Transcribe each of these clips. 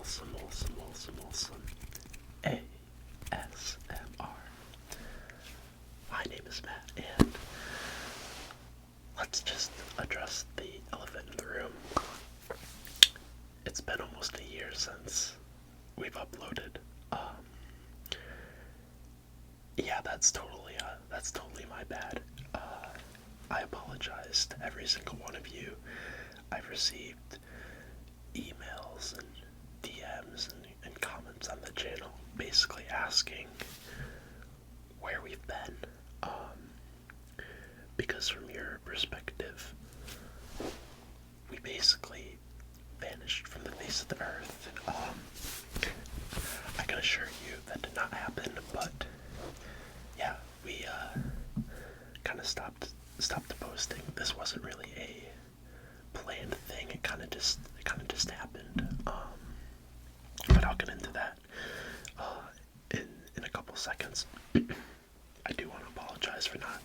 Wholesome ASMR. My name is Matt, and let's just address the elephant in the room. It's been almost a year since we've uploaded. Yeah, that's totally my bad. I apologize to every single one of you. I've received emails and DMs and comments on the channel basically asking where we've been. Because from your perspective, we basically vanished from the face of the earth. I can assure you that did not happen, but yeah, we kind of stopped posting. This wasn't really a planned thing. It kind of just happened. But I'll get into that in a couple seconds. I do want to apologize for not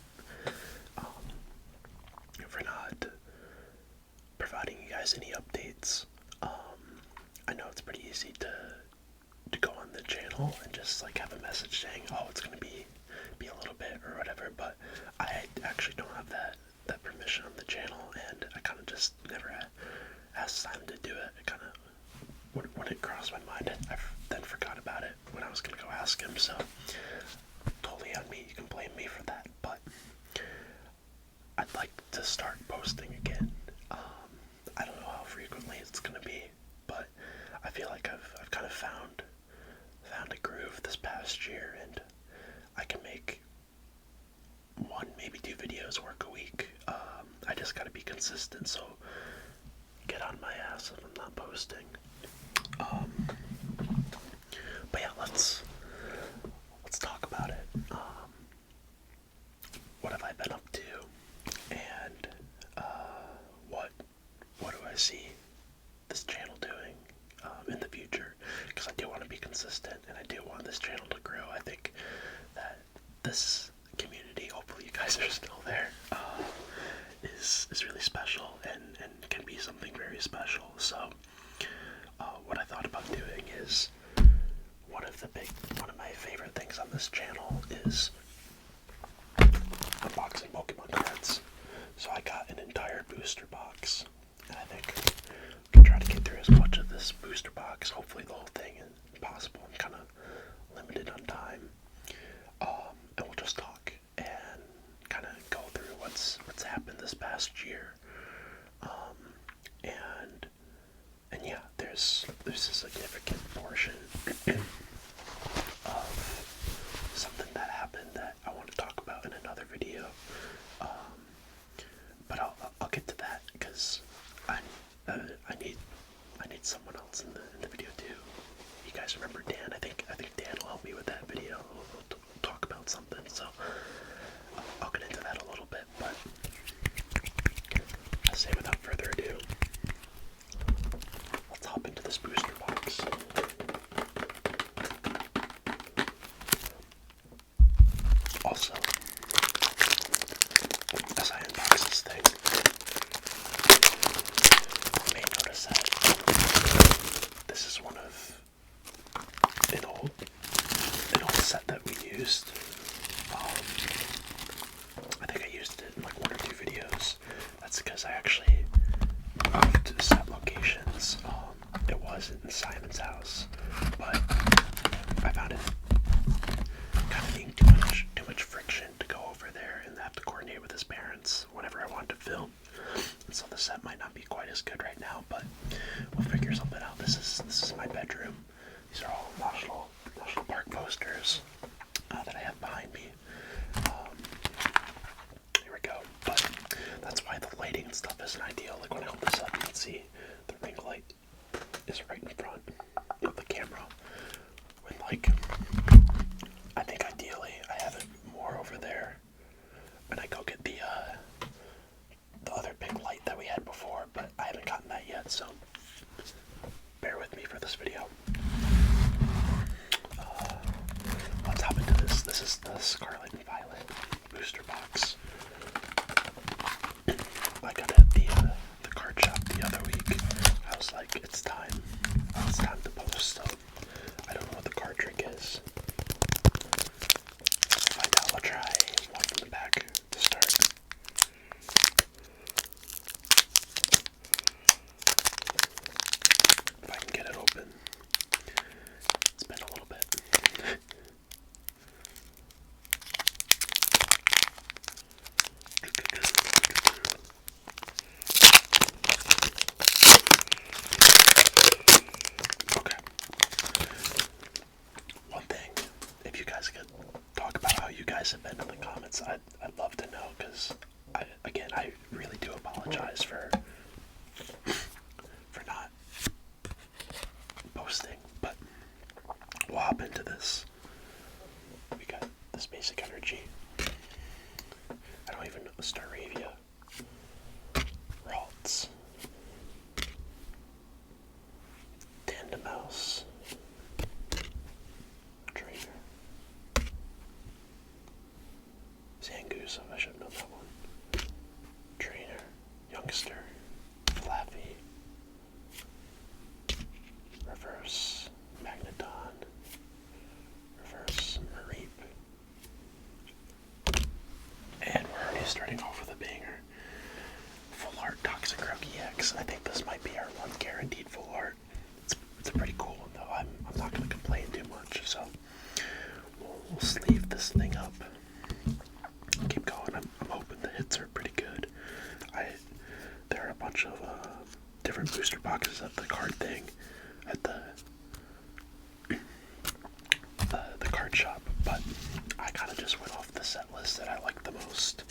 providing you guys any updates. I know it's pretty easy to go on the channel and just like have a message saying, oh, it's gonna be a little bit or whatever, but I actually don't have that permission on the channel, and I kind of just never asked Simon to do it. It kind of, when it crossed my mind, I then forgot about it when I was gonna go ask him, so totally on me. You can blame me for that, but I'd like to start posting again. I don't know how frequently it's gonna be, but I feel like I've kind of found a groove this past year, and I can make one, maybe two videos work a week. I just gotta be consistent, so get on my ass if I'm not posting. But yeah, let's talk about it. What have I been up to, and what do I see this channel doing in the future? Because I do want to be consistent, and I do want this channel to grow. I think that this community, hopefully you guys are still there, is really special and can be something very special. So what I thought about doing is, one of my favorite things on this channel is unboxing Pokemon cards. So I got an entire booster box, and I think I'm gonna try to get through as much of this booster box, hopefully the whole thing, if possible. I'm kind of limited on time. And we'll just talk and kind of go through what's happened this past year. And yeah, there's a significant portion of something that happened that I want to talk about in another video. But I'll get to that, because I need someone else in the video too. You guys remember Dan? I think Dan will help me with that video. We'll talk about something, so I'll get into that a little bit. But I say, without further ado, let's hop into this booster box. Also, as I unbox this thing, you may notice that this is one of an old set that we used. I think I used it in like one or two videos. That's because I actually moved set locations. It was in Simon's house, but I found it kind of being too much friction to go over there and have to coordinate with his parents whenever I wanted to film. And so the set might not be quite as good right now, but we'll figure something out. This is my bedroom. These are all National Park posters that I have behind me. Here we go. But that's why the lighting and stuff isn't ideal. Like when I hold this up, you can see the ring light is right in front of the camera. When I think ideally I have it more over there, and I go get the other big light that we had before, but I haven't gotten that yet, so bear with me for this video. Let's hop into this. This is the Scarlet and Violet booster box. I got it at the card shop the other week. I was like, it's time to post guys have been in the comments. I'd love to know, because I really do apologize for not posting, but we'll hop into this. We got this basic energy. I don't even know. Staravia. Ralts. Tandemouse. Trainer. Zangoose, I should have known that one. Trainer. Youngster. Flappy. Reverse. Magneton. Reverse. Mareep. And we're already starting off with a banger. Full art Toxic Rogue EX. I think this might be our one guaranteed full art. It's a pretty cool one though. I'm not going to complain too much, so we'll sleeve this thing up. Keep going. I'm hoping the hits are pretty good. There are a bunch of different booster boxes at the card thing, at the card shop, but I kind of just went off the set list that I like the most.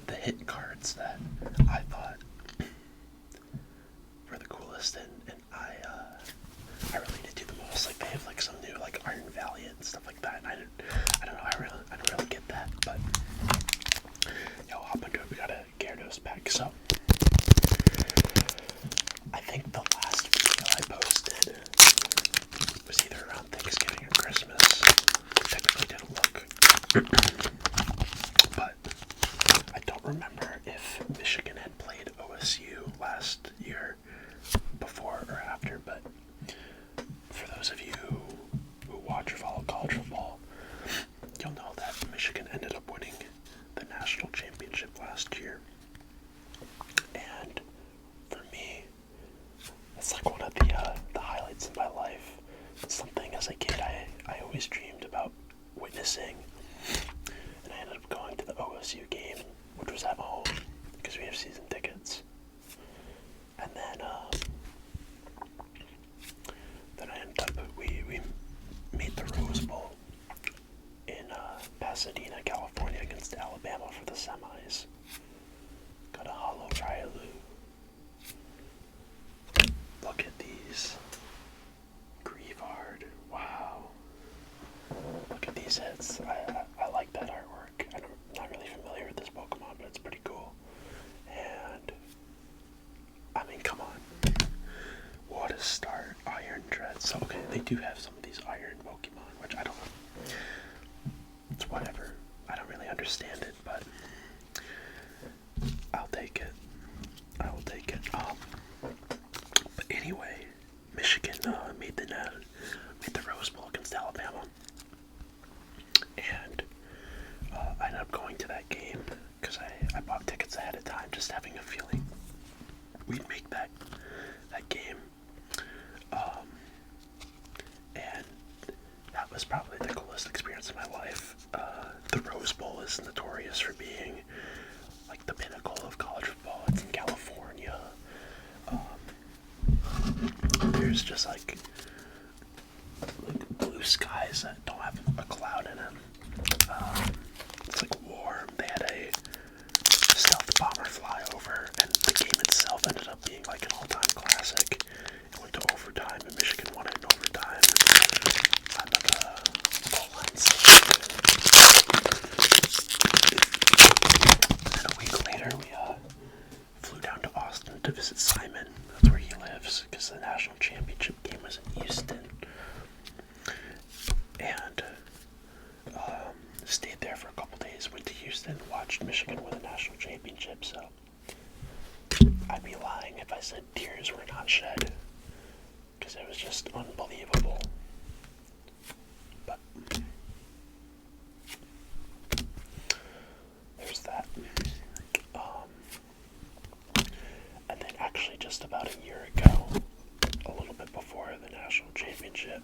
The hit cards that I thought were the coolest, and I related to the most. Like, they have like some new like Iron Valiant and stuff like that, and I don't know, I don't really get that, but yo, hop into it. We got a Gyarados pack. So I think the last video I posted was either around Thanksgiving or Christmas. Technically didn't look, but I don't remember if Michigan had played OSU last year, before or after, but for those of you who watch or follow college football, you'll know that Michigan ended up winning the national championship last year. And for me, it's like one of the highlights in my life. It's something as a kid I always dreamed about witnessing, and I ended up going to the OSU game, which was at home because we have season tickets. And then I ended up, we made the Rose Bowl in Pasadena, California against Alabama for the semis. Got a Hollow Railu. Look at these. Grievard. Wow. Look at these hits. I like that artwork. I'm not really familiar with this Pokemon, but it's pretty cool. And I mean, come on. What a start. Iron Dread. So, okay, they do have some of these Iron Pokemon, which I don't know. It's whatever. I don't really understand it, but I'll take it. I will take it. But anyway, Michigan made the Rose Bowl against Alabama, and I ended up going to that game because I bought tickets ahead of time, just having a feeling we'd make that game. And that was probably the coolest experience of my life. The Rose Bowl is notorious for being like the pinnacle of college football. It's in California. There's just like blue skies that don't have a cloud in them. It's like warm. They had a stealth bomber fly over, and the game itself ended up being like an all-time classic. It went to overtime, and Michigan won it in overtime. I'm at the goal line save. And a week later, we flew down to Austin to visit Simon. That's where he lives, because the national championship game was in Houston. And stayed there for a couple days, went to Houston, watched Michigan win the national championship, so I'd be lying if I said tears were not shed, because it was just unbelievable. But there's that. And then actually just about a year ago, a little bit before the national championship,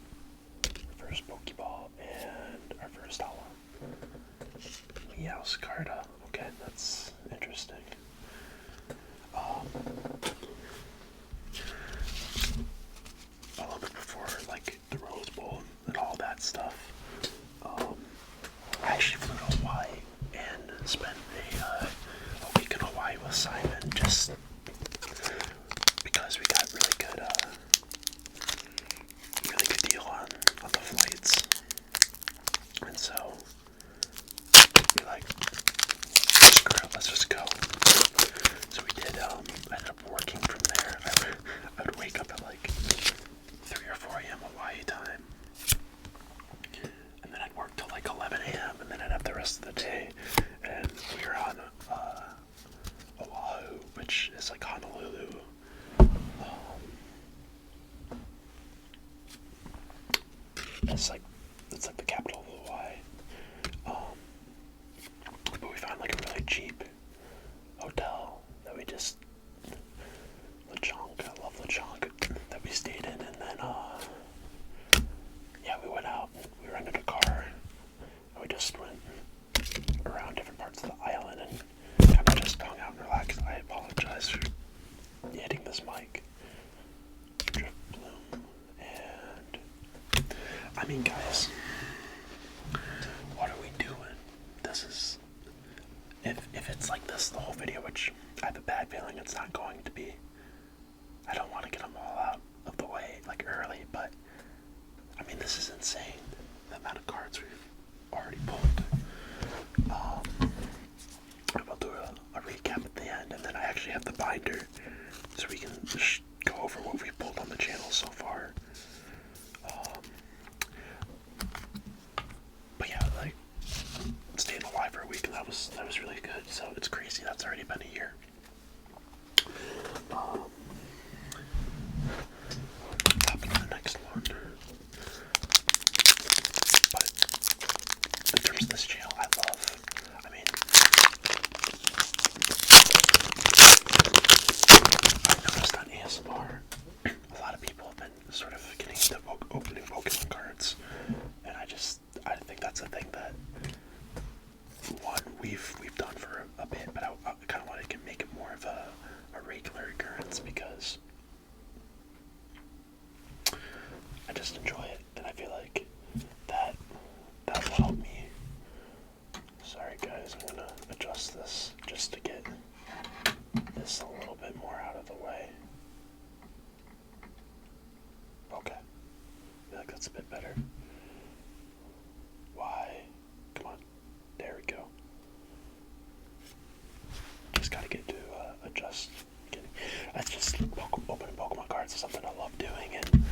our first Pokeball and our first Hollow. Meow's Carta. Okay, that's interesting. A little bit before, like, the Rose Bowl and all bad feeling it's not going to be. I don't want to get them all out of the way like early, but I mean, this is insane, the amount of cards we've already pulled. We'll do a recap at the end, and then I actually have the binder, so we can just go over what we've pulled on the channel so far. But yeah, like, staying alive for a week, and that was really good. So it's crazy. That's already been a year. Hop into the next one. But in terms of this channel, I mean, I've noticed on ASMR, a lot of people have been sort of getting into opening Pokemon cards, and I think that's a thing that we've done for a bit, but I kind of want to make it more of a regular occurrence because I just enjoy it, and I feel like that will help me. Sorry guys, I'm gonna adjust this just to get this a little bit more out of the way. Okay, I feel like that's a bit better. Why? Come on, there we go. Just gotta get to adjust. That's just opening Pokemon cards is something I love doing, and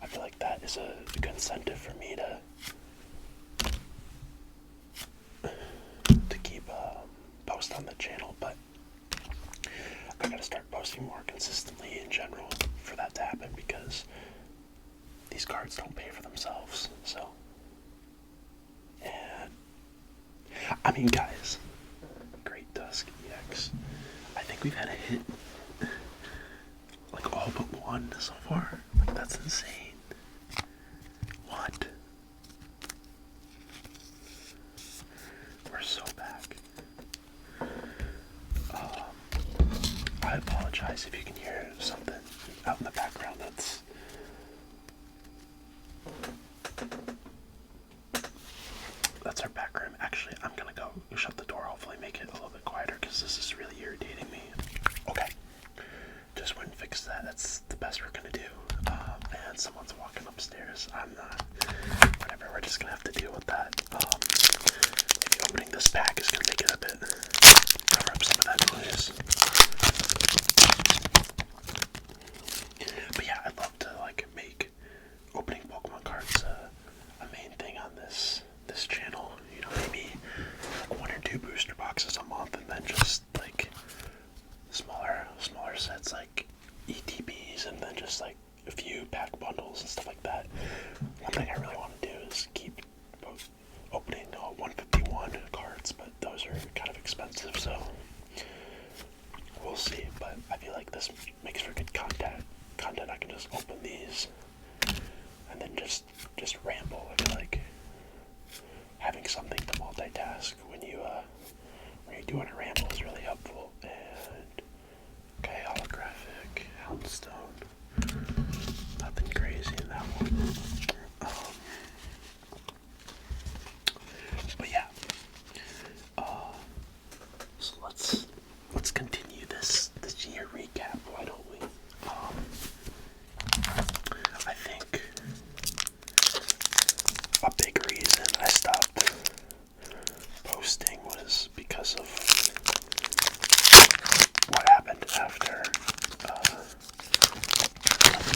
I feel like that is a good incentive for me to keep post on the channel. But I gotta start posting more consistently in general for that to happen, because these cards don't pay for themselves. So, and I mean, guys, Great Dusk EX. I think we've had a hit, like all but one so far. Like, that's insane. What? We're so back. I apologize if you can hear something out in the background. That's our back room. Actually, I'm gonna go shut the door, hopefully make it a little bit quieter, because this is really irritating me. Okay, just went and fixed that. That's the best we're gonna do. And someone's walking upstairs. I'm not. Whatever, we're just gonna have to deal with that. Maybe opening this pack is gonna make it a bit, cover up some of that noise. But yeah, I'd love to like make opening Pokemon cards a main thing on this channel. You know, maybe like 1 or 2 booster boxes a month, and then just like smaller sets like ETBs, and then just like a few pack bundles and stuff like that. One thing I really want to do is keep opening 151 cards, but those are kind of expensive, so we'll see. But I feel like this makes for good content. I can just open these and then just ramble. I feel like having something to multitask when you're doing a ramble is really helpful. And okay, holographic, Houndstone. Nothing crazy in that one. But yeah. So let's continue this year recap, why don't we? I think a big reason I stopped posting was because of what happened after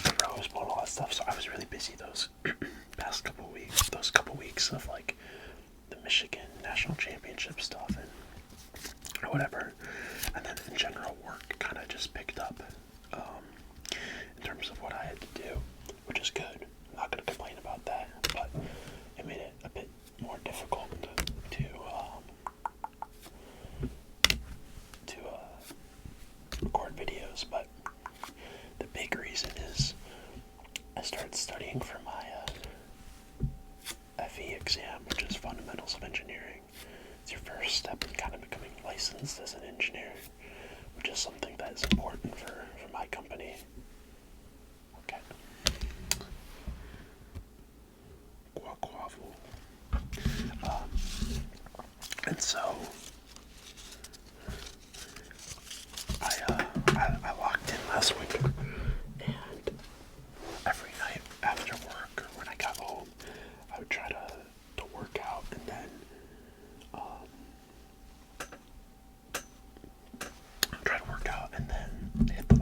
the Rose Bowl and all that stuff. So I was really busy those past couple weeks. Those couple weeks of like the Michigan National Championship stuff and whatever. And then in general, work kind of just picked up in terms of what I had to do, which is good. I'm not going to complain about that, but it made it a bit more difficult to record videos. But the big reason is I started studying for my FE exam, which is Fundamentals of Engineering. It's your first step in kind of becoming licensed as an engineer, which is something that is important for my company. Okay. Guaquavel. And so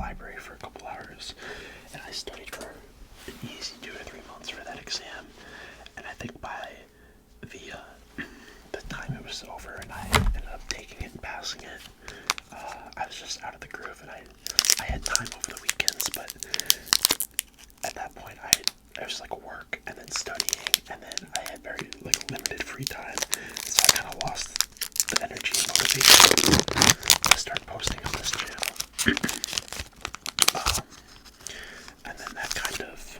library for a couple hours, and I studied for an easy 2 or 3 months for that exam. And I think by the time it was over and I ended up taking it and passing it, I was just out of the groove, and I had time over the weekends, but at that point I was like work and then studying, and then I had very like limited free time, so I kind of lost the energy and motivation to start posting on this channel. And then that kind of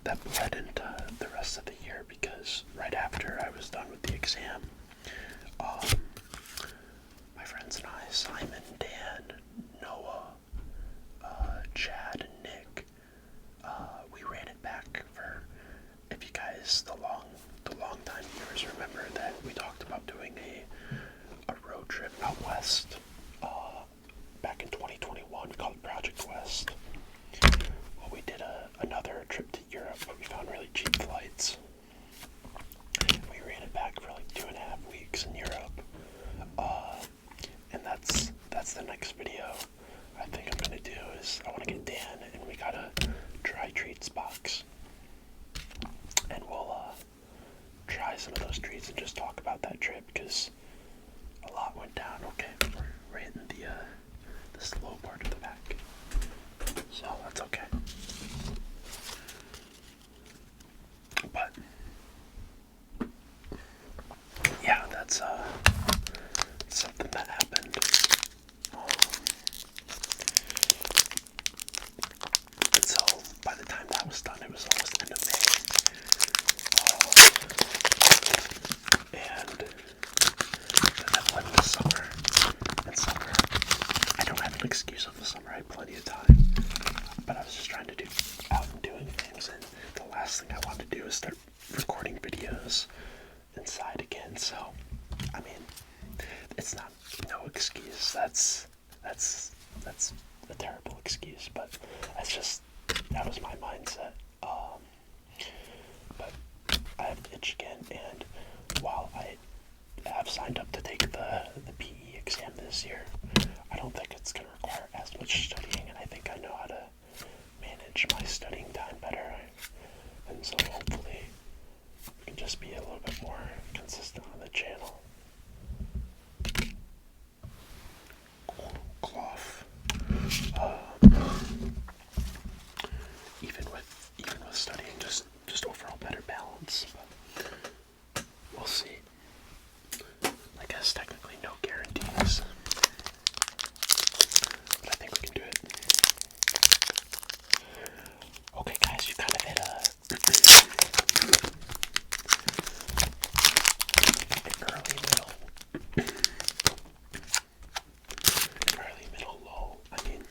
that bled into the rest of the year, because right after I was done with the exam, my friends and I, Simon, Dan, Noah, Chad, and Nick, we ran it back for, if you guys, the long time viewers remember that we talked about doing a road trip out west back in 2021 called Project West. Well, we did another trip to Europe, but we found really cheap flights. We ran it back for like 2.5 weeks in Europe. And that's the next video I think I'm gonna do. Is I want to get Dan and we got a dry treats box, and we'll try some of those treats and just talk about that trip, because a lot went down. Okay, we're hitting the slow part of the back, so that's okay. But yeah, that's something that happened. And so by the time that was done, it was almost the end of May. And then that led into summer. And summer, I don't have an excuse of the summer. I had plenty of time. But I was just trying to do out and doing things. And the last thing I wanted to do is start recording videos inside again. So, I mean, it's not no excuse. That's a terrible excuse, but that was my mindset. But I have to itch again, and while I have signed up to take the PE exam this year, I don't think it's going to require as much studying, and I think I know how to manage my studying time better. And so hopefully I can just be a little bit more consistent on the channel. Cloth. Even with studying, just overall better balance. But we'll see. I guess technically no guarantees, but I think we can do it. Okay, guys, you kind of hit an early middle lull. I mean,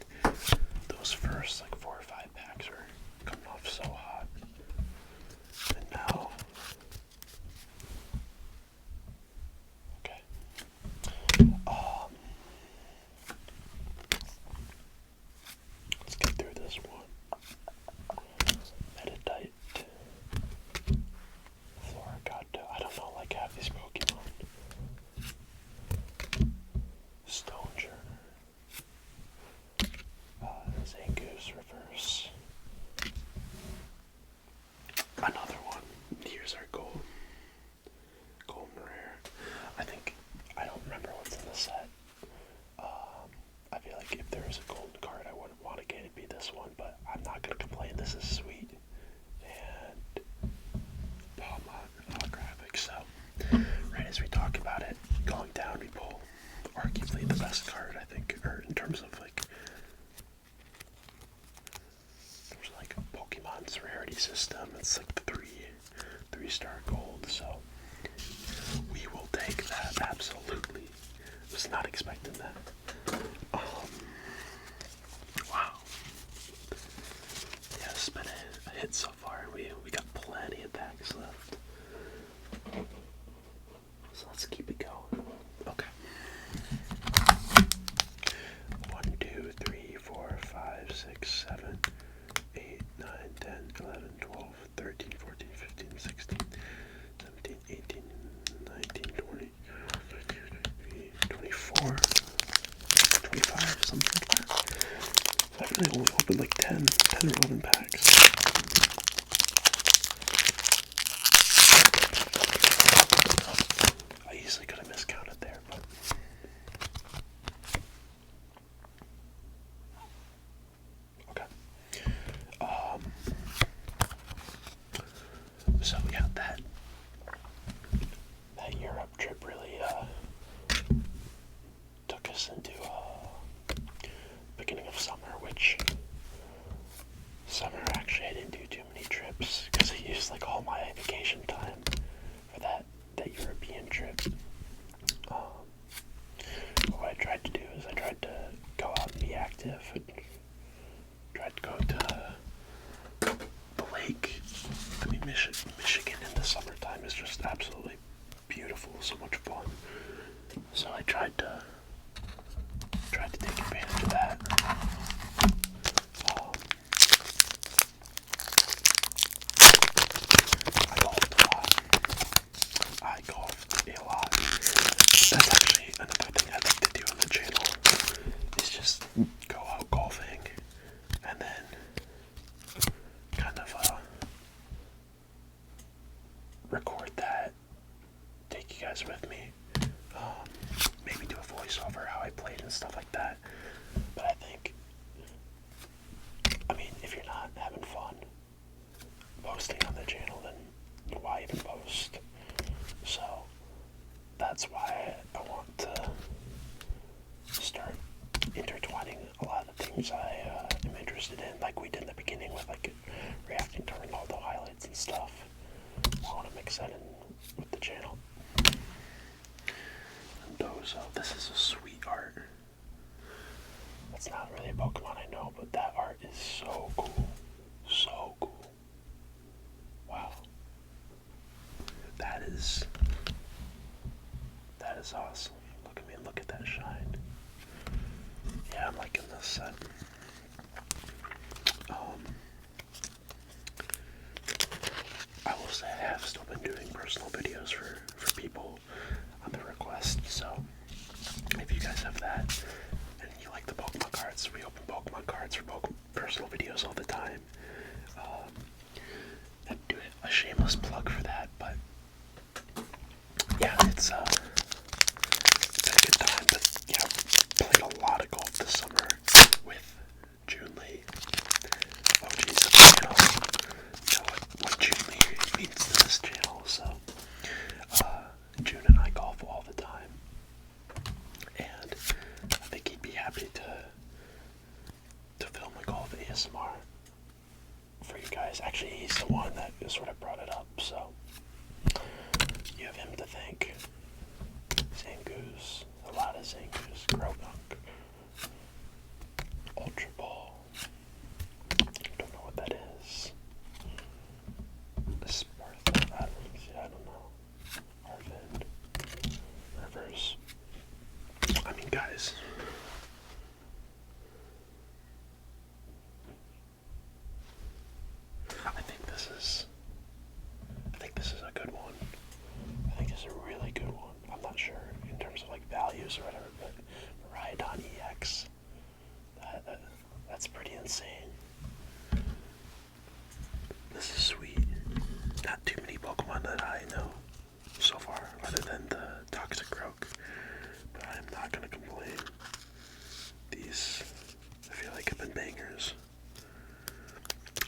those first like 4 or 5 packs were coming off so hot, and now, okay. Let's get through this one. Meditite. Florigato. I don't know like half these Pokemon. Stoneger. Zangoose reverse. Another one. Here's our gold. Golden rare. I don't remember what's in the set. I feel like if there was a golden card I wouldn't want to get, it'd be this one, but I'm not going to complain. This is sweet. And holographic. So, right as we talk about it, going down, we pull arguably the best card, I think, or in terms of like, there's like Pokemon's rarity system. It's like 3-star gold. So, we will take that, absolutely. Was not expecting that. Wow. Yeah, it's been a hit so far. We got plenty of packs left. So let's keep it going. Okay. 1, 2, 3, 4, 5, 6, 7, 8, 9, 10, 11, 12, 13, 14, 15, 16, 17, 18, 19, 20, 24, I only opened like 10 or 11 packs. I easily could have miscounted there, but okay. So yeah, that Europe trip really took us into beginning of summer, which summer actually I didn't do too many trips because I used like all my vacation time for that European trip. What I tried to do is I tried to go out and be active and tried to go to the lake. I mean, Michigan in the summertime is just absolutely beautiful, so much fun. So I tried to take advantage of that. I golfed a lot. That's actually another thing I'd like to do on the channel, is just go out golfing and then kind of record that, take you guys with me, maybe do a voiceover how I played and stuff like that. But I think, I mean, if you're not having fun posting on the channel, then why even post? So that's why I want to start intertwining a lot of the things I am interested in, like we did in the beginning with like reacting to Ronaldo highlights and stuff. I want to mix that in with the channel. Mendoza, this is a sweet art. That's not really a Pokemon, I know, but that art is so cool. So cool. Wow. That is awesome. Look at me, look at that shine. Yeah, I'm liking this set. I will say I have still been doing personal videos for people on the request, so if you guys have that and you like the Pokemon cards, we open Pokemon cards for personal videos all the time. I'd do a shameless plug for that, but yeah, it's been a good time. But yeah, played a lot of golf this summer with Joon Lee. Oh geez, you know what Joon Lee means to this channel. So Joon and I golf all the time, and I think he'd be happy to film a golf ASMR for you guys. Actually, he's the one that sort of brought it up, so you have him to thank. Zangoose, a lot of Zangoose, Growbunk, Ultra Ball, don't know what that is. Spartha, I don't know. Arvind, Rivers. I mean, guys. I think this is a good one. I think it's a really good one. I'm not sure in terms of like values or whatever, but Rhydon EX, that's pretty insane. This is sweet. Not too many Pokemon that I know so far, other than the Toxic Croak, but I'm not gonna complain. These, I feel like, have been bangers.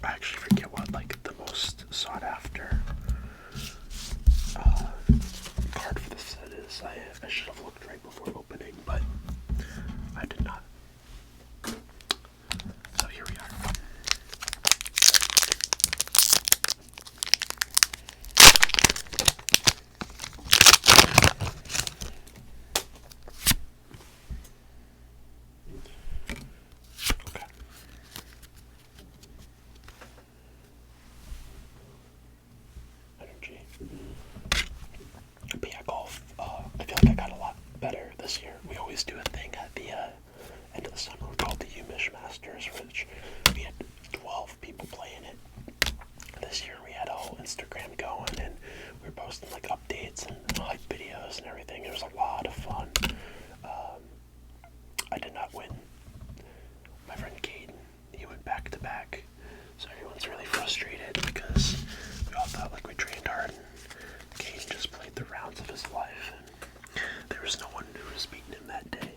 I actually forget what like the most sought after card for this set is. I should have looked right before opening, but I did not. So here we are. Okay. Energy. But yeah, golf, I feel like I got a lot better this year. We always do a thing at the end of the summer called the UMich Masters, which we had 12 people playing it. This year we had a whole Instagram going, and we were posting like updates and hype videos and everything. It was a lot of fun. I did not win. My friend Caden was beating him that day,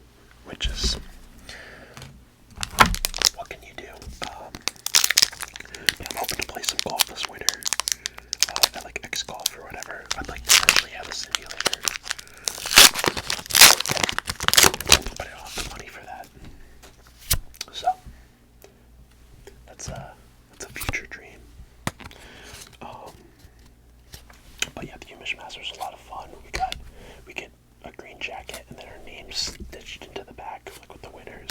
which is, what can you do? But I'm hoping to play some golf this winter, at like X Golf or whatever. I'd like to actually have a simulator, but I don't have the money for that. So that's a future dream. But yeah, the Umish Masters is a lot of fun. We get a green jacket and then our names stitched into the back, like with the winners.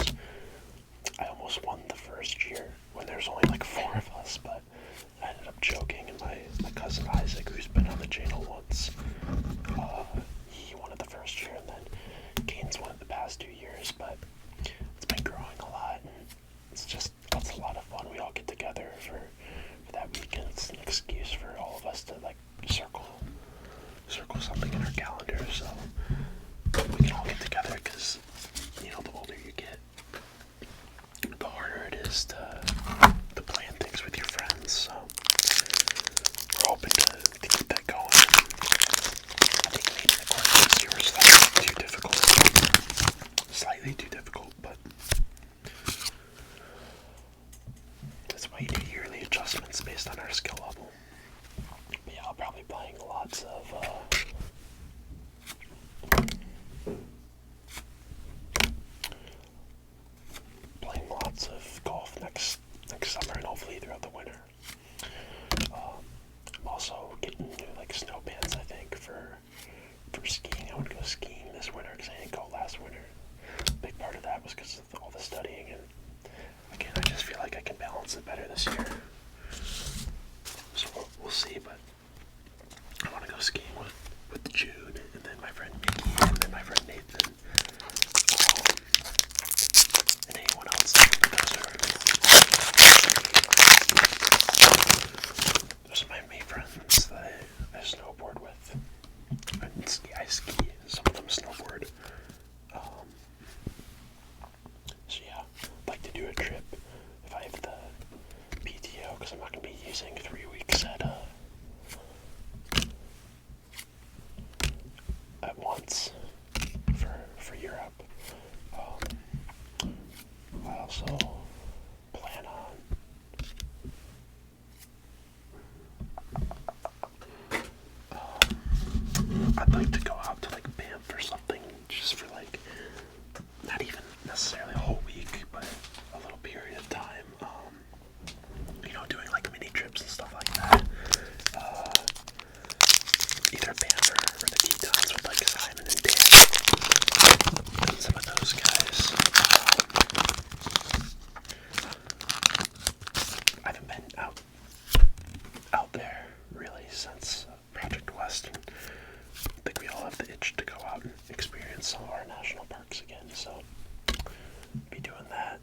I almost won the first year when there's only like 4 of us, but I ended up choking, and my cousin Isaac, who's been on the channel once, he won it the first year, and then Kane's won it the past 2 years, but it's been growing a lot, and it's a lot of fun. We all get together for that weekend. It's an excuse for all of us to like circle something in our calendar, so we can all get together, because the older you get, the harder it is to plan things with your friends. So we're hoping to keep that going. I think maybe the course this year was slightly too difficult, but that's why you do yearly adjustments based on our skill level. But yeah, I'll probably be playing lots of golf next summer, and hopefully throughout the winter. I'm also getting new like snow pants, I think, for skiing. I would go skiing this winter because I didn't go last winter. A big part of that was because of all the studying, and again, I just feel like I can balance it better this year. So we'll see, but I want to go skiing with June, and then my friend Mickey, and then my friend Nathan, and anyone else. Those are my main friends that I snowboard with. I ski. Some of them snowboard. So yeah, I'd like to do a trip if I have the PTO, because I'm not going to be using 3 weeks at once for Europe. I also plan on I'd like to go out to like Banff or something, just for like not even necessarily a whole week, but a little period of time. Doing like mini trips and stuff like that. Either Banff or the Tetons with like Simon and Dan and some of those guys. I haven't been out there really since Project West, and I think we all have the itch to go out and experience some of our national parks again, so be doing that.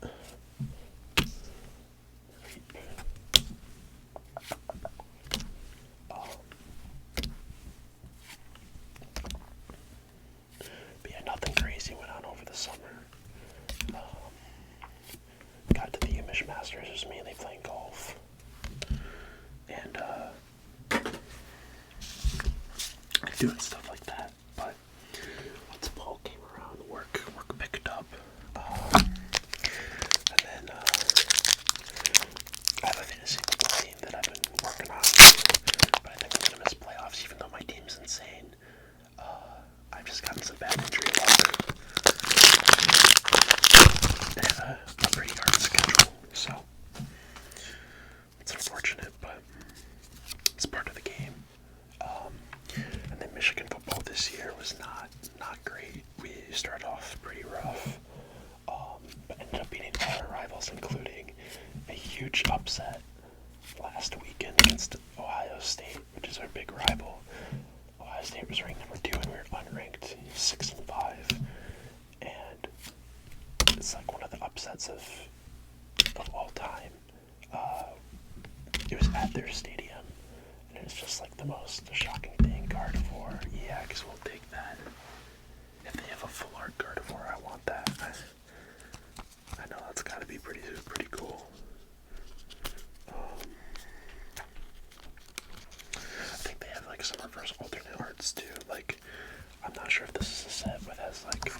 But yeah, nothing crazy went on over the summer. Got to the Umish Masters, was mainly playing golf, and doing stuff like that. But once fall came around, work picked up, and then I have a fantasy football team that I've been working on, but I think I'm gonna miss playoffs, even though my team's insane. I've just gotten some bad injury luck. They have a pretty hard schedule, so it's unfortunate, but it's part of the game. And then Michigan football this year was not great. We started off pretty rough, but ended up beating all our rivals, including a huge upset last weekend against Ohio State, which is our big rival. Ohio State was ranked number 2 and we were unranked 6-5, and it's like one of the upsets of all time. It was at their stadium, and it's just like the most shocking thing. Gardevoir, yeah, because we'll take that. If they have a full art Gardevoir, I want that. I know that's got to be pretty cool. I think they have like some reverse alternate arts too. Like, I'm not sure if this is a set, but it has like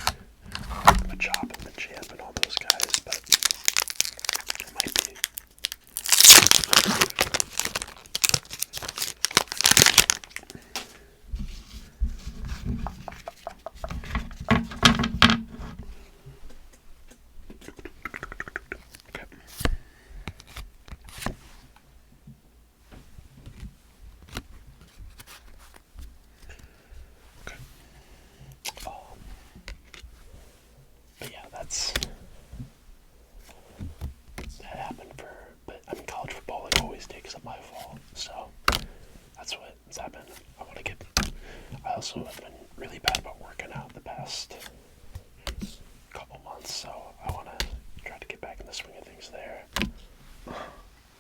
so I want to try to get back in the swing of things there.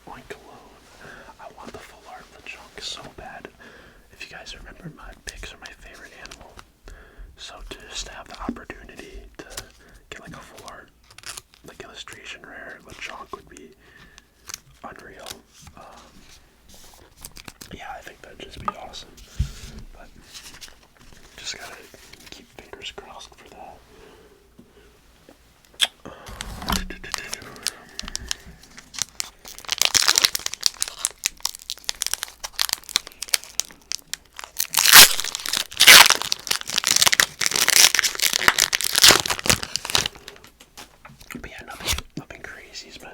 On cologne, I want the full art Lechonk so bad. If you guys remember, mud pigs are my favorite animal. So to just have the opportunity to get like a full art, like illustration rare Lechonk would be unreal. Yeah, I think that'd just be awesome. But just gotta keep fingers crossed for that. But yeah, nothing crazy's been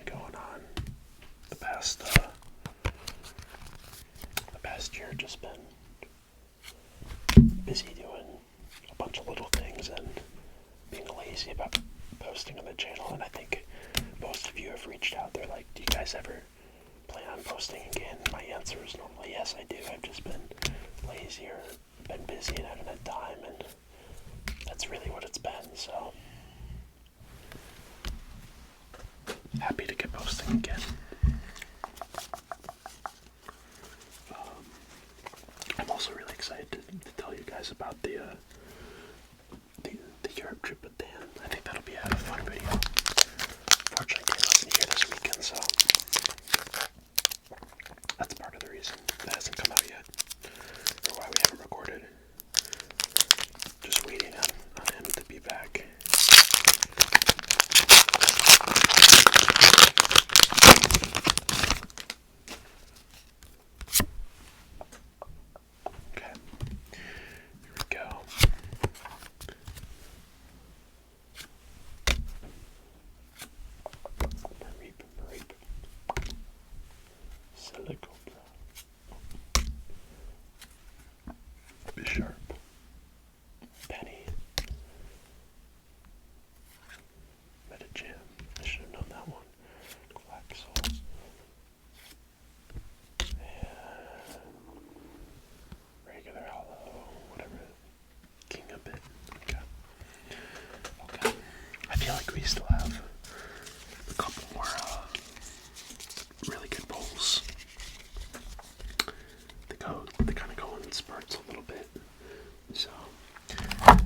going on the past year. Just been busy doing a bunch of little things and being lazy about posting on the channel. And I think most of you have reached out. They're like, do you guys ever plan on posting again? My answer is normally yes, I do. I've just been lazy or been busy and haven't had time, and that's really what it's been. So happy to get posting again. I'm also really excited to tell you guys about the Europe trip with Dan. I think that'll be a fun video. Fortunately, Dan wasn't here this weekend, so that's part of the reason that hasn't come out yet, or why we haven't recorded. Just waiting on him to be back. Okay, here we go. Mareep. Silicobra. Sharp. Penny. Metagem. I should have known that one. Quaxel. And regular hollow. Whatever. King a bit. Okay. I feel like we still have a couple more really good pulls. They kind of go in spurts a little bit. So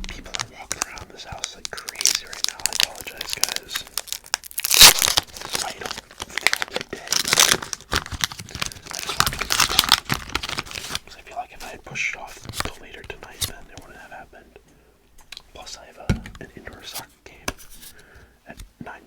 people are walking around this house like crazy right now. I apologize, guys. I don't feel midday, but I just want to get this done. Because I feel like if I had pushed it off until later tonight, then it wouldn't have happened. Plus, I have an indoor soccer game at 9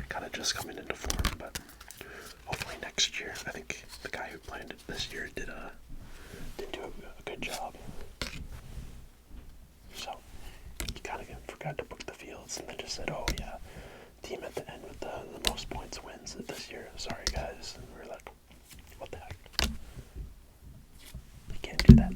kind of just coming into form, but hopefully next year. I think the guy who planned it this year did do a good job. So he kind of forgot to book the fields and then just said, "Oh yeah, team at the end with the most points wins it this year. Sorry guys." And we're like, "What the heck? You can't do that."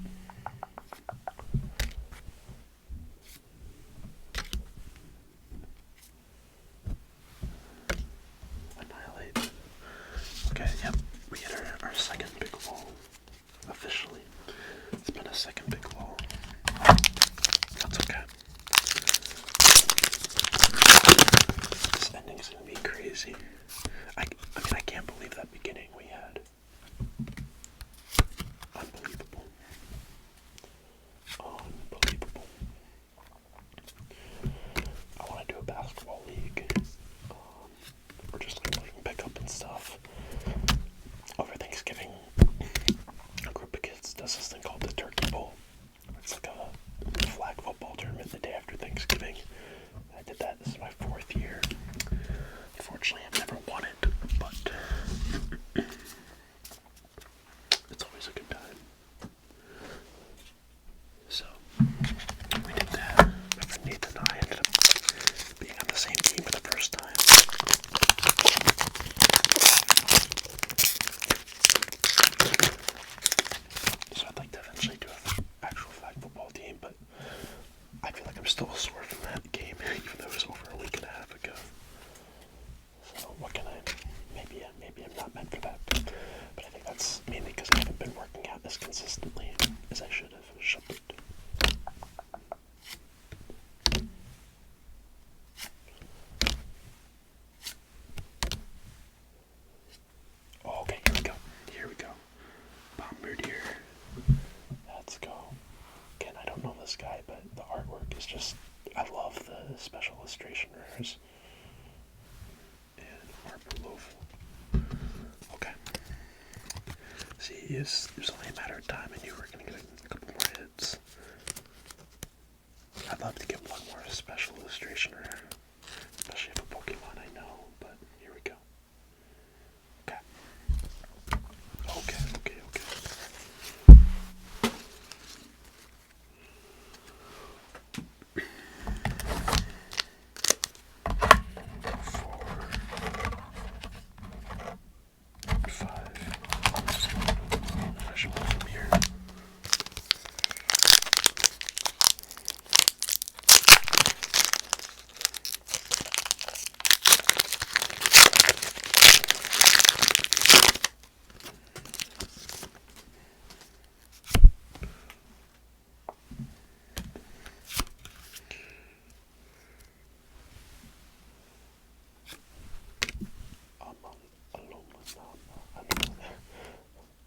Annihilate. Okay, yep. We hit our second big wall. Officially. It's been a second big wall. That's okay. This ending's gonna be crazy. I mean, I can't believe that beginning we had. Unbelievable. Unbelievable. I want to do a basketball league. Or just like playing pickup and stuff. Over Thanksgiving, a group of kids does this thing called the Turkey Bowl. It's like a flag football tournament the day after Thanksgiving. I did that. This is my 4th year. Unfortunately, I've never won it, but it's always a good time. So, we did that. My friend Nathan and I ended up being on the same team for the first time. So I'd like to eventually do an actual flag football team, but I feel like I'm still sore from that game, even though it was over a week and a half ago. So what can I? Maybe I'm not meant for that. But I think that's mainly because I haven't been working out as consistently as I should have. Oh, okay, here we go. Here we go. Bombardier. Let's go. Again, I don't know this guy, but the artwork is just, I love the special illustration rares. And Arbor. Okay. See, it was only a matter of time. I knew we were going to get a couple more hits. I'd love to get one more special illustration rare. Especially if a Pokemon I know, but here we go. Okay. Okay. 4, 5. I should move from here.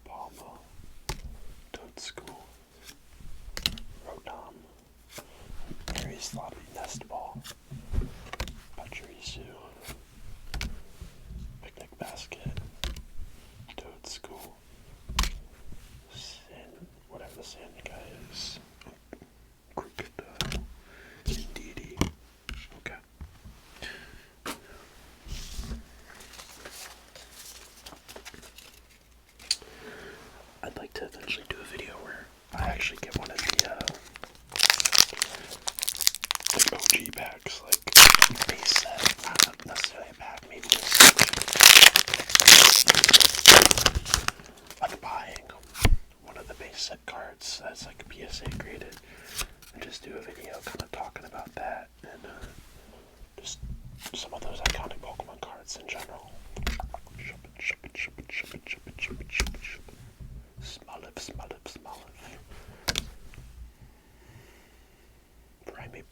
Palma, Toad School, Rotom, Very Sloppy Nest Ball, Pachirisu, Picnic Basket, Toad School, whatever the sand guy is, Crooked, Indeedy. Okay. I'd like to eventually do a video where I actually get one of the OG packs, like base set, not necessarily a pack, maybe just like buying one of the base set cards that's like PSA graded, and just do a video kind of talking about that and just some of those iconic Pokemon cards in general. Primeape.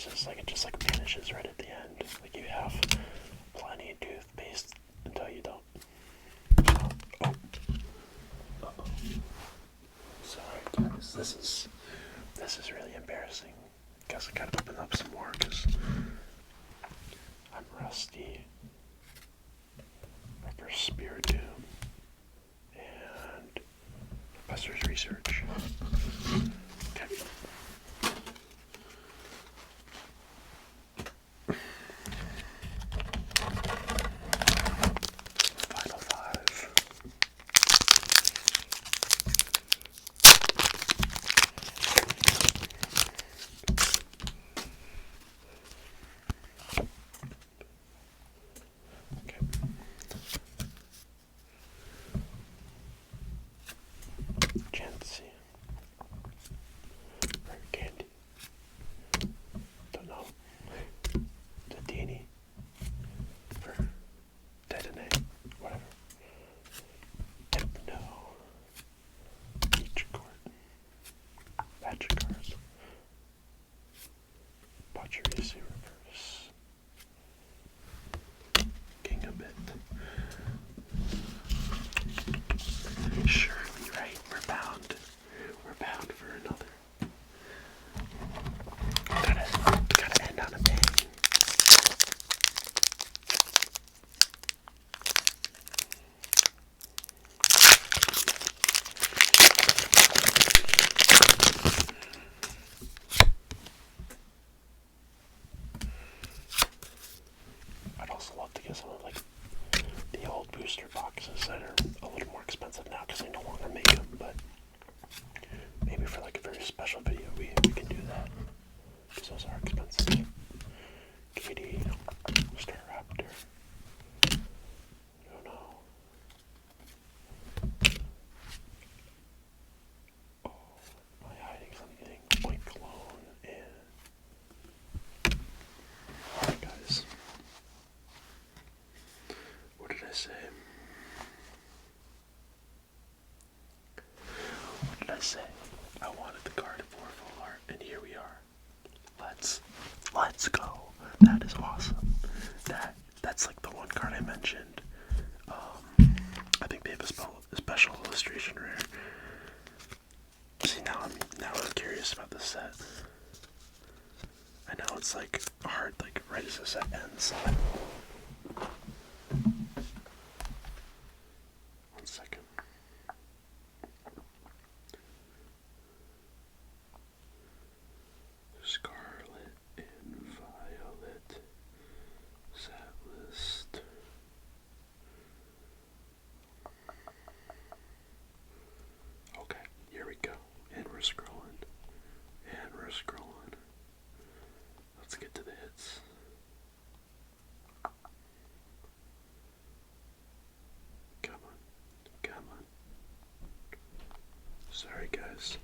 disappears. Like it just like vanishes right at the end. Like you have plenty of toothpaste until you don't. So, oh. Uh-oh. Sorry guys, this is really embarrassing. Guess I gotta open up some more because I'm rusty. Rubber Spiritomb and Professor's Research. Okay. Final five. Okay. Chancy. Rare Candy. Don't know. Dadini. For Detonate. Whatever. Hypno. Beach Court. Magikarp. Pachirisu Reverse. Gigabit. Surely, right? We're bound. We're bound for another. Gotta end on a bang. I'd also love to get some of like the old booster boxes that are a little more expensive now because they no longer make them, but maybe for like a very special video we can do that because those are expensive. Katie, Staraptor, oh no. Oh, am I hiding something? Point Cologne and... Alright guys. What did I say? What did I say? I wanted the Gardevoir full art, and here we are. Let's go. That is awesome. That's like the one card I mentioned. I think they have a special illustration rare. See, now I'm curious about this set. I know it's like hard, like right as the set ends. One second. Scarlet and Violet set list. Okay, here we go. And we're scrolling. And we're scrolling. Let's get to the hits. Come on. Come on. Sorry guys.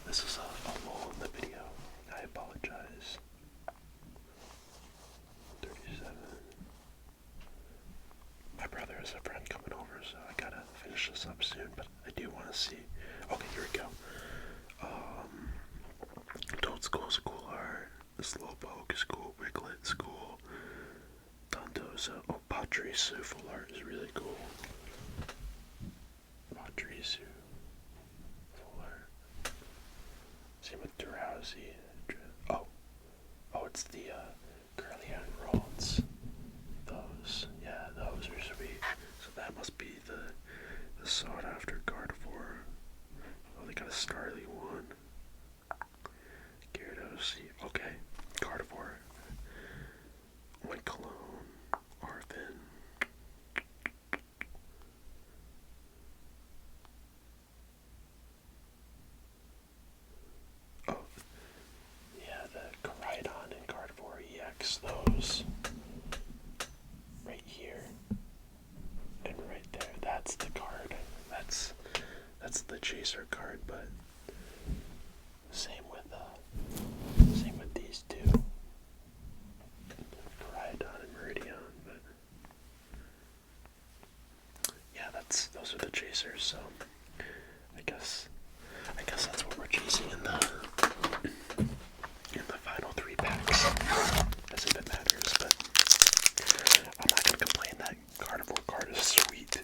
This is a lull in the video. I apologize. 37. My brother has a friend coming over, so I gotta finish this up soon, but I do want to see. Okay, here we go. Toad School is cool art. Slowpoke is cool. Wiglet is cool. Dondozo. Oh, Pachirisu full art is really cool. Pachirisu full art. Same with Drowsy. Oh, it's the Curly and Rolls. Those, yeah, those are sweet. So that must be the sought after Gardevoir. Oh, they got a Starly one. Gyarados, okay. Gardevoir. White Cologne. Arvin. Oh, yeah, the Koraidon and Gardevoir EX, those. Right here. And right there, that's the card. That's the chaser card, but same with these two. Koraidon and Meridian, but yeah, those are the chasers, so I guess that's what we're chasing in the final 3 packs. as if it matters, but I'm not gonna complain. That carnivore card is sweet.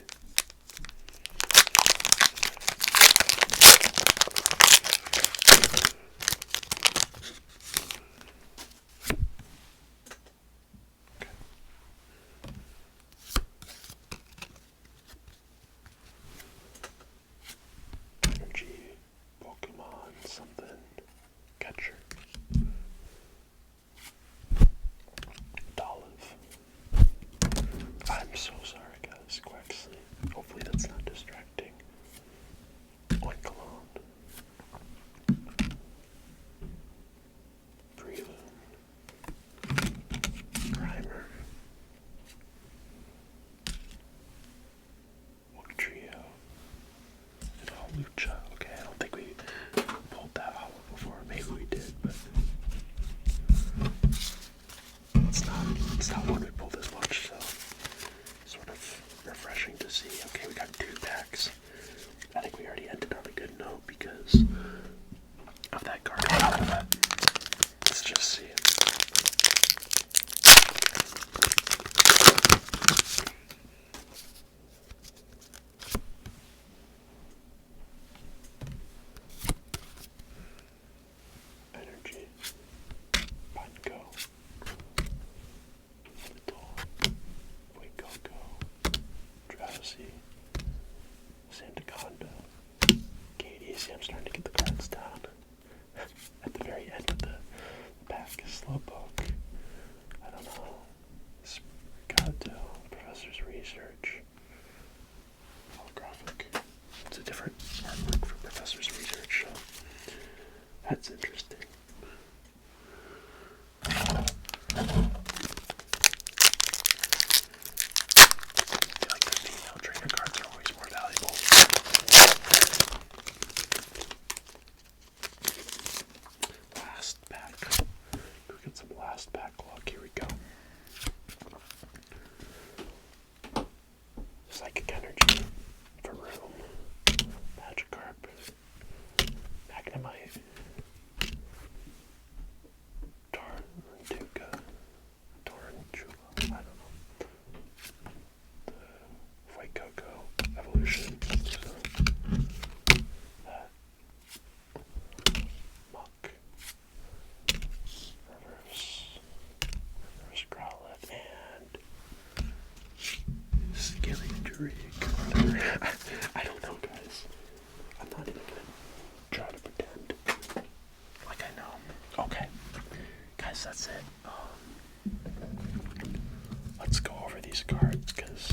Energy, Pokemon, something, catcher. Olive. I'm so sorry, guys. Quaxley. Hopefully that's not distracting. Oinkalon. Breloom. Primer. Trio. And Holucha. Okay, I don't think we pulled that out before. Maybe we did, but it's not one we pulled as much, so sort of refreshing to see. Okay, we got 2 packs. I think we already ended on a good note because of that card. Let's just see it. Energy. Pineco. Little. Fuecoco. Drowsy. Sandaconda. Katie. See, I'm starting to get the cards down. At the very end of the pack. Slowpoke. I don't know. Sprigato. Professor's Research. Holographic. It's a different artwork for Professor's Research, so that's interesting. I feel like the female trainer cards are always more valuable. Last pack. We'll get some last pack luck. Here we go. Psychic Energy. Varoom. Magikarp. Magnemite. Tarantula. I don't know. The Fuecoco evolution. So that. Muck. Reverse Growlet, and Skilly-Drake. I don't know, guys. I'm not even gonna try to pretend like I know. Okay, guys, that's it. Let's go over these cards because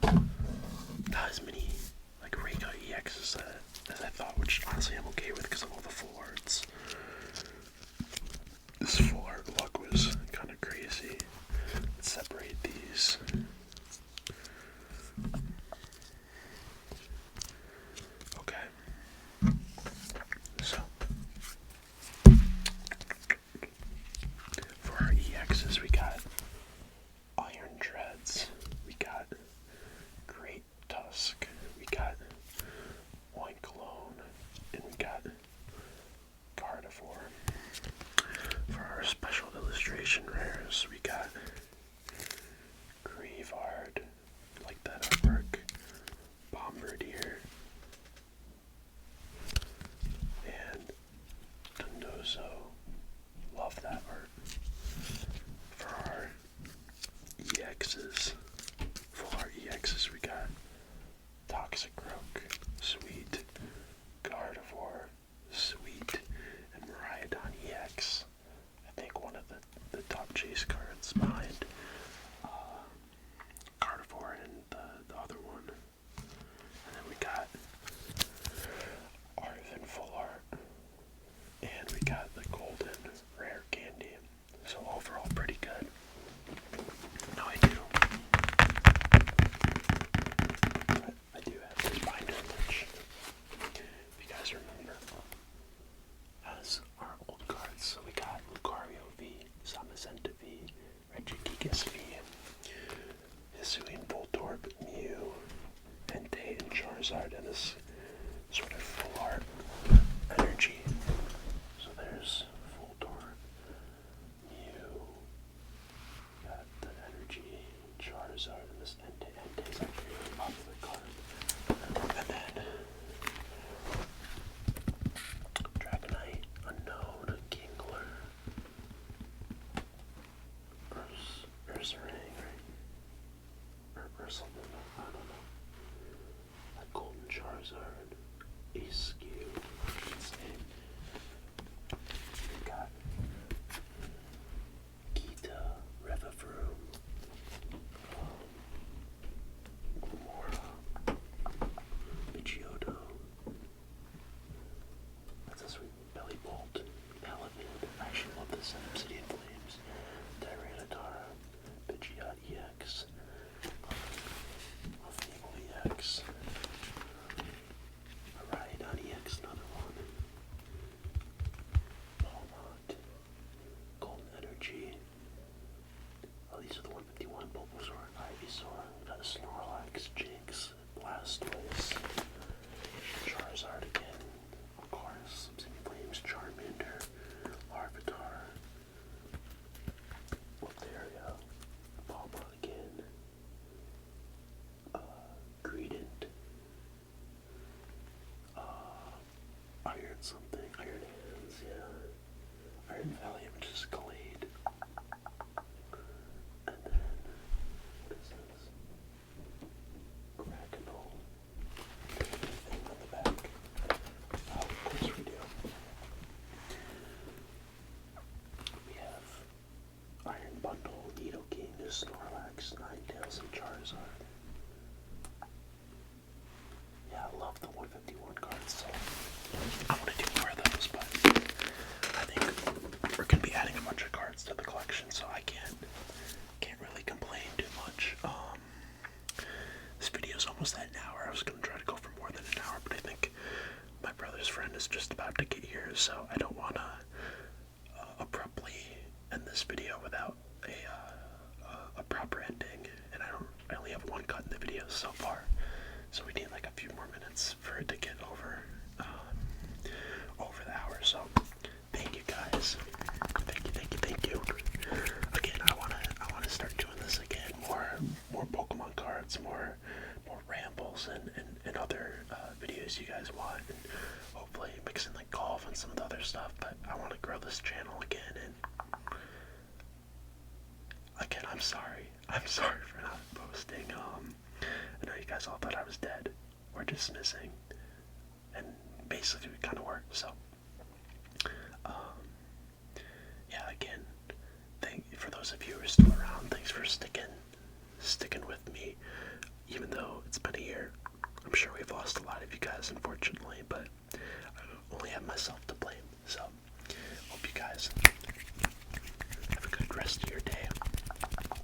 not as many like Rayga EXs as I thought, which honestly I'm okay with because of all the full arts. This full art luck was kind of crazy. Let's separate these. Okay. So, for our EXs, we got Iron Dreads, we got Great Tusk, we got Oinkalon, and we got Carnivore. For our special illustration rares, we got Grievard, like that artwork, Bombardier, and Dondozo, love that art. For our EXs, we got Toxicroak, sweet, Gardevoir, sweet, and Miraidon EX. I think one of the top chase cards behind Gardevoir and the other one. And then we got Arvin Full Art, and we got the Golden Rare Candy. So overall, pretty good. No, I do have this binder, which, if you guys remember, has our old cards. So we got Lucario V, Zamazenta V, Regigigas V, Hisuian Voltorb, Mew, Entei, and Charizard, and this sort of full art energy. So there's Voltorb, Mew, or something. I don't know. Like Golden Charizard, Askew, I should say. We got Gita, Revavroom, Gomora, Pidgeotto. That's a sweet Bellybolt, Palamid. I actually love this Obsidian Flames, Tyranitar, Pidgeot EX, Fable EX, Rhydon EX, another one, Walmart, Golden Energy. Oh, these are the 151, Bulbasaur, Ivysaur, got a Snorlax, Jinx, Blastoise, Charizard again, of course, Obsidian Flames, Charmander, Larvitar, Walteria, Palmon again, Greedent, Iron something, Iron Hands, yeah, Iron Valley, which is Glade, and then, what is this? Crackanole, thing on the back. Oh, of course we do. We have Iron Bundle, Nidoking, Snorlax, Ninetales, and Charizard. Yeah, I love the 151 cards, so I want to do more of those, but I think we're going to be adding a bunch of cards to the collection, so I can't really complain too much. This video's almost at an hour. I was going to try to go for more than an hour, but I think my brother's friend is just about to get here, so I don't want to abruptly end this video without a proper ending, and I only have one cut in the video so far, so we need like a few more minutes for it to get over the hour. So thank you guys, thank you. Again, I wanna start doing this again, more Pokemon cards, more rambles and other videos you guys want, and hopefully mixing like golf and some of the other stuff. But I want to grow this channel again, and again, I'm sorry for not posting. I know you guys all thought I was dead or dismissing, and basically we kind of were. So, yeah, again, for those of you who are still around, thanks for sticking with me, even though it's been a year. I'm sure we've lost a lot of you guys, unfortunately, but I only have myself to blame. So, hope you guys have a good rest of your day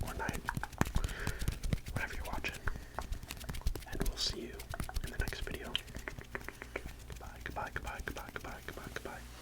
or night, whenever you're watching, and we'll see you